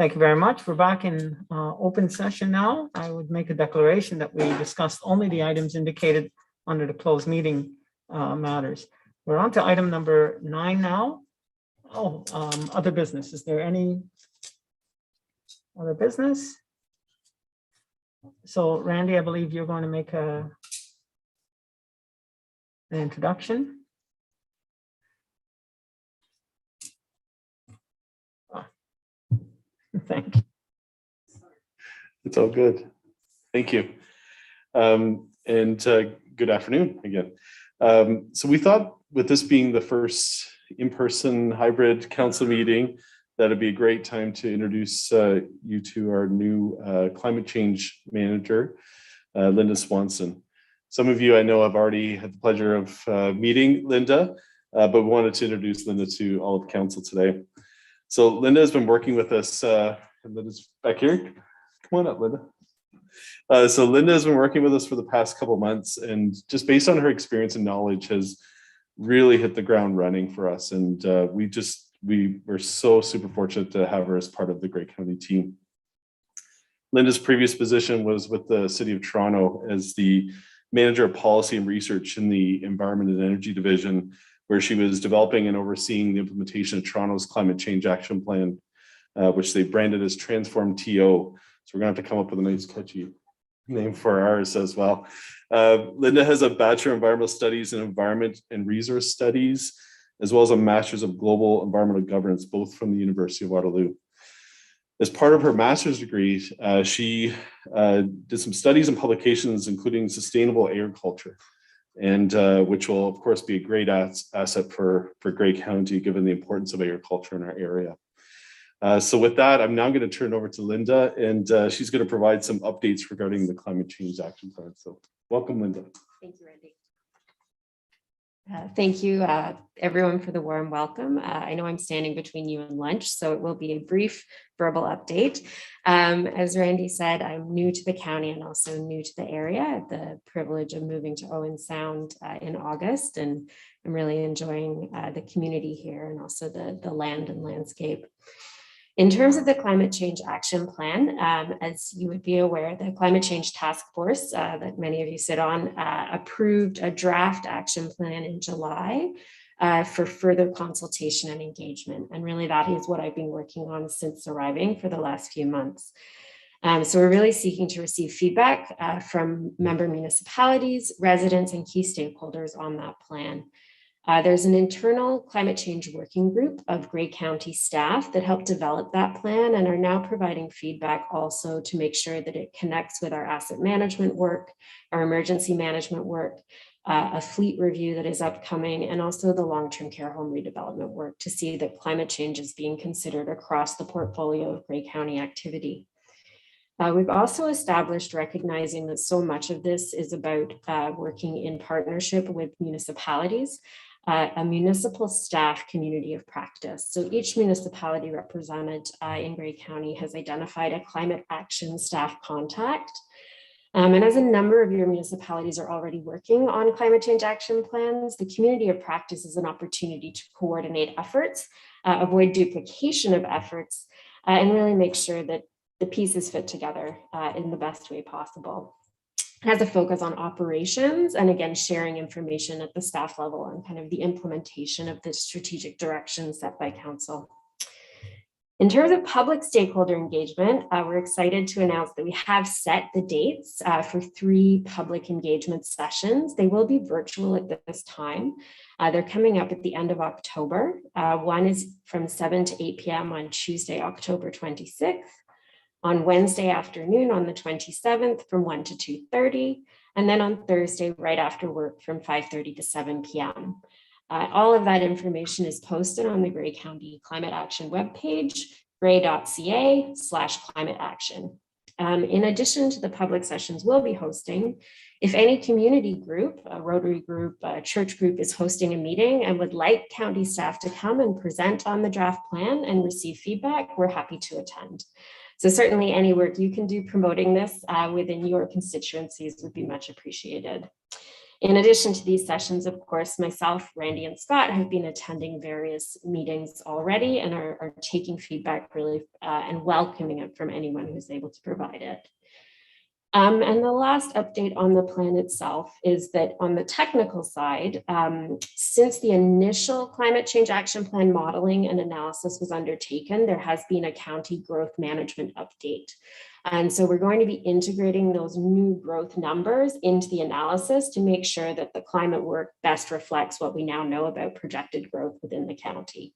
Thank you very much. We're back in open session now. I would make a declaration that we discussed only the items indicated under the closed meeting matters. We're on to item number 9 now. Oh, other business. Is there any other business? So Randy, I believe you're going to make an introduction. Thank you. It's all good. Thank you. Good afternoon again. So we thought with this being the first in-person hybrid council meeting, that it'd be a great time to introduce you to our new climate change manager, Linda Swanson. Some of you I know have already had the pleasure of meeting Linda, but we wanted to introduce Linda to all of council today. So Linda has been working with us, and Linda's back here. Come on up, Linda. So Linda has been working with us for the past couple of months, and just based on her experience and knowledge has really hit the ground running for us. And we were so super fortunate to have her as part of the Grey County team. Linda's previous position was with the City of Toronto as the Manager of Policy and Research in the Environment and Energy Division, where she was developing and overseeing the implementation of Toronto's Climate Change Action Plan, which they branded as Transform TO. So we're gonna have to come up with a nice catchy name for ours as well. Linda has a Bachelor of Environmental Studies in Environment and Resource Studies, as well as a Master's of Global Environmental Governance, both from the University of Waterloo. As part of her master's degree, she did some studies and publications, including sustainable agriculture, and which will of course be a great asset for Grey County, given the importance of agriculture in our area. So with that, I'm now going to turn it over to Linda, and she's going to provide some updates regarding the Climate Change Action Plan. So welcome, Linda. Thank you, Randy. Thank you, everyone, for the warm welcome. I know I'm standing between you and lunch, so it will be a brief verbal update. As Randy said, I'm new to the county and also new to the area. I had the privilege of moving to Owen Sound in August, and I'm really enjoying the community here and also the land and landscape. In terms of the Climate Change Action Plan, as you would be aware, the Climate Change Task Force that many of you sit on approved a draft action plan in July for further consultation and engagement. And really that is what I've been working on since arriving for the last few months. So we're really seeking to receive feedback from member municipalities, residents, and key stakeholders on that plan. There's an internal climate change working group of Grey County staff that helped develop that plan and are now providing feedback also to make sure that it connects with our asset management work, our emergency management work, a fleet review that is upcoming, and also the long-term care home redevelopment work to see that climate change is being considered across the portfolio of Grey County activity. We've also established recognizing that so much of this is about working in partnership with municipalities, a municipal staff community of practice. So each municipality represented in Grey County has identified a climate action staff contact. And as a number of your municipalities are already working on climate change action plans, the community of practice is an opportunity to coordinate efforts, avoid duplication of efforts, and really make sure that the pieces fit together in the best way possible. It has a focus on operations and again, sharing information at the staff level and kind of the implementation of the strategic direction set by council. In terms of public stakeholder engagement, we're excited to announce that we have set the dates for 3 public engagement sessions. They will be virtual at this time. They're coming up at the end of October. One is from 7 to 8 p.m. on Tuesday, October 26th. On Wednesday afternoon on the 27th from 1 to 2:30, and then on Thursday right after work from 5:30 to 7 p.m. All of that information is posted on the Grey County Climate Action webpage, grey.ca/climate action. In addition to the public sessions we'll be hosting, if any community group, a Rotary group, a church group is hosting a meeting and would like county staff to come and present on the draft plan and receive feedback, we're happy to attend. So certainly any work you can do promoting this within your constituencies would be much appreciated. In addition to these sessions, of course, myself, Randy, and Scott have been attending various meetings already and are taking feedback really and welcoming it from anyone who's able to provide it. And the last update on the plan itself is that on the technical side, since the initial climate change action plan modeling and analysis was undertaken, there has been a county growth management update. And so we're going to be integrating those new growth numbers into the analysis to make sure that the climate work best reflects what we now know about projected growth within the county.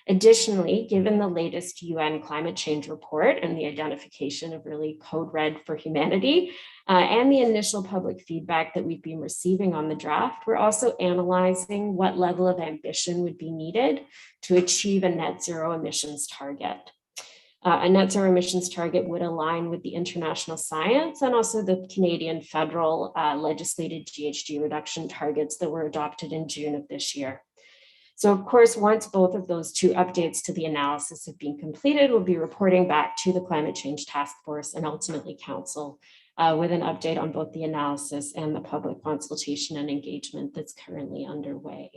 Additionally, given the latest UN climate change report and the identification of really code red for humanity and the initial public feedback that we've been receiving on the draft, we're also analyzing what level of ambition would be needed to achieve a net zero emissions target. A net zero emissions target would align with the international science and also the Canadian federal legislated GHG reduction targets that were adopted in June of this year. So of course, once both of those two updates to the analysis have been completed, we'll be reporting back to the Climate Change Task Force and ultimately Council with an update on both the analysis and the public consultation and engagement that's currently underway.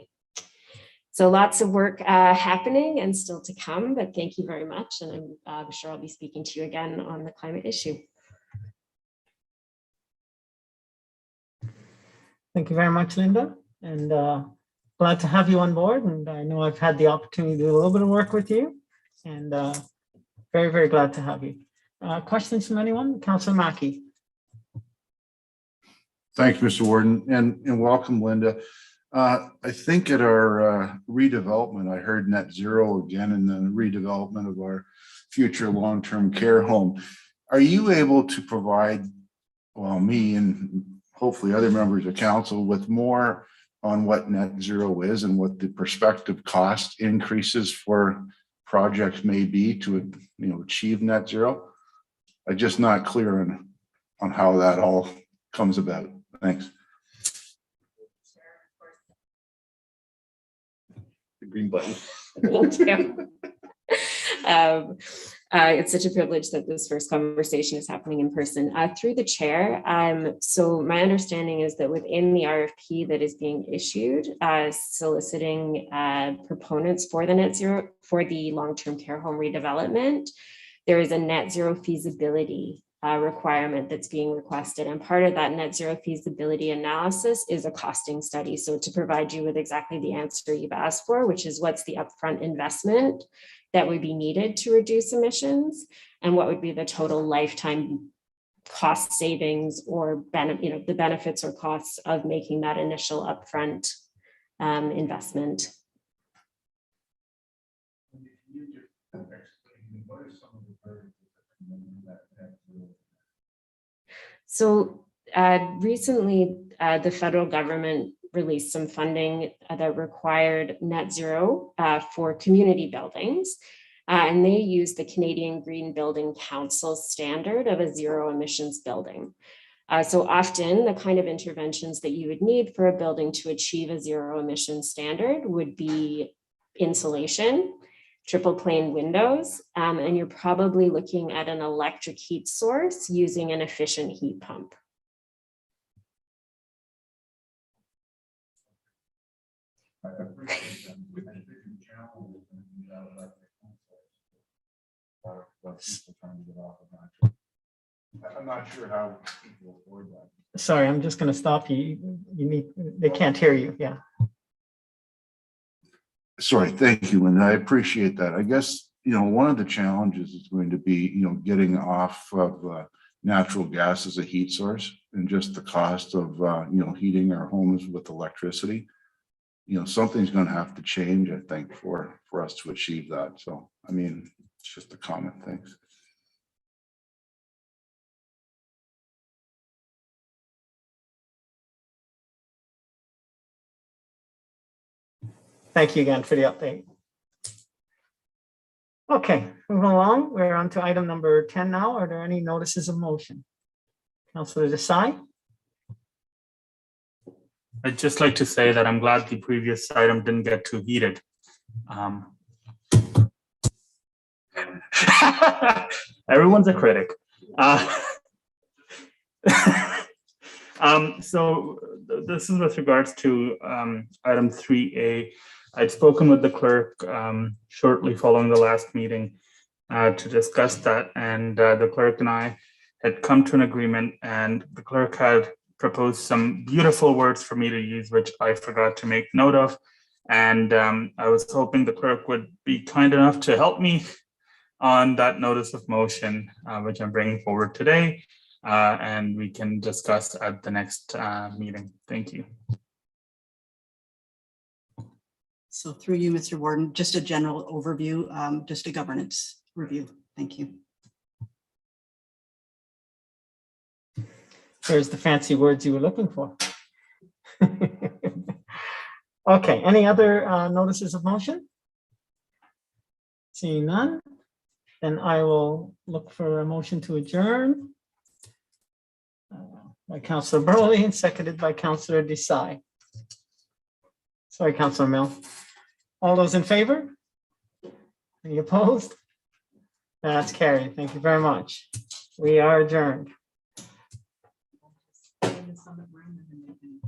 So lots of work happening and still to come, but thank you very much. And I'm sure I'll be speaking to you again on the climate issue. Thank you very much, Linda. And glad to have you on board. And I know I've had the opportunity to do a little bit of work with you and very, very glad to have you. Questions from anyone? Councillor Mackey. Thank you, Mr. Warden, and welcome, Linda. I think at our redevelopment, I heard net zero again in the redevelopment of our future long-term care home. Are you able to provide, well, me and hopefully other members of council with more on what net zero is and what the prospective cost increases for projects may be to, achieve net zero? I'm just not clear on how that all comes about. Thanks. The green button. Thank you. It's such a privilege that this first conversation is happening in person through the chair. So my understanding is that within the RFP that is being issued, soliciting proponents for the net zero, for the long-term care home redevelopment, there is a net zero feasibility requirement that's being requested. And part of that net zero feasibility analysis is a costing study. So to provide you with exactly the answer you've asked for, which is what's the upfront investment that would be needed to reduce emissions and what would be the total lifetime cost savings or the benefits or costs of making that initial upfront investment. So recently, the federal government released some funding that required net zero for community buildings. And they used the Canadian Green Building Council standard of a zero emissions building. So often the kind of interventions that you would need for a building to achieve a zero emission standard would be insulation, triple pane windows, and you're probably looking at an electric heat source using an efficient heat pump. I'm not sure how people afford that. Sorry, I'm just going to stop you. They can't hear you. Yeah. Sorry, thank you, Linda. I appreciate that. I guess, one of the challenges is going to be, getting off of natural gas as a heat source and just the cost of, heating our homes with electricity. Something's going to have to change, I think, for us to achieve that. So, it's just a comment. Thanks. Thank you again for the update. Okay, moving along. We're on to item number 10 now. Are there any notices of motion? Councillor Desai? I'd just like to say that I'm glad the previous item didn't get too heated. Everyone's a critic. So this is with regards to item 3A. I'd spoken with the clerk shortly following the last meeting to discuss that, and the clerk and I had come to an agreement, and the clerk had proposed some beautiful words for me to use, which I forgot to make note of. And I was hoping the clerk would be kind enough to help me on that notice of motion, which I'm bringing forward today, and we can discuss at the next meeting. Thank you. So through you, Mr. Warden, just a general overview, just a governance review. Thank you. There's the fancy words you were looking for. Okay, any other notices of motion? Seeing none, then I will look for a motion to adjourn. By Councillor Burley and seconded by Councillor Desai. Sorry, Councillor Mill. All those in favor? Any opposed? That's carried. Thank you very much. We are adjourned. In the summit room, and then we can